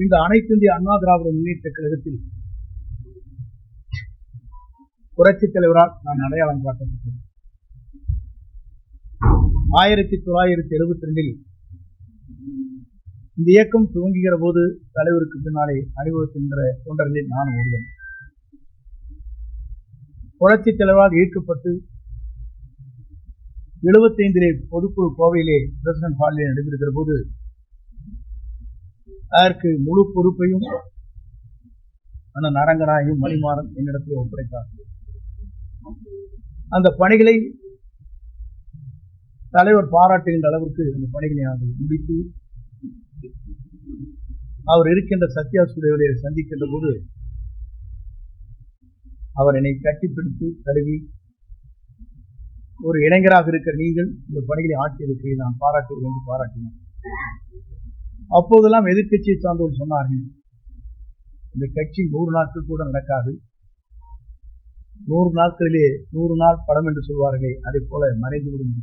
இந்த அனைத்து இந்திய அண்ணா திராவிட முன்னேற்ற கழகத்தில் புரட்சித் தலைவரால் நான் அடையாளம் காட்டப்பட்டது. 1972 இந்த இயக்கம் துவங்குகிற போது தலைவருக்கு பின்னாலே அணிவகுக்கின்ற தொண்டர்களில் நான் ஒருவன். புரட்சித் தலைவரால் ஈர்க்கப்பட்டு 75 பொதுக்குழு கோவையிலே பிரசிடன்ட் ஹாலிலே நடைபெறுகிற போது அதற்கு முழு பொறுப்பையும் அண்ணன் அரங்கநாயகம் மணிமாறன் என்னிடத்தில் ஒப்படைத்தார். அந்த பணிகளை தலைவர் பாராட்டுகின்ற அளவிற்கு அந்த பணிகளை நாங்கள் முடித்து அவர் இருக்கின்ற சத்யா ஸ்டுடியோவை சந்திக்கின்ற போது அவர் என்னை கட்டிப்பிடித்து தழுவி, ஒரு இளைஞராக இருக்கிற நீங்கள் இந்த பணிகளை ஆட்சியருக்கு நான் பாராட்டுகிறேன் என்று பாராட்டினேன். அப்போதெல்லாம் எதிர்கட்சியை சார்ந்தவர் சொன்னார்கள், இந்த கட்சி 100 நாட்கள் கூட நடக்காது, 100 நாட்களிலே 100 நாள் படம் என்று சொல்வார்களே, அதை போல மறைந்துவிடும்.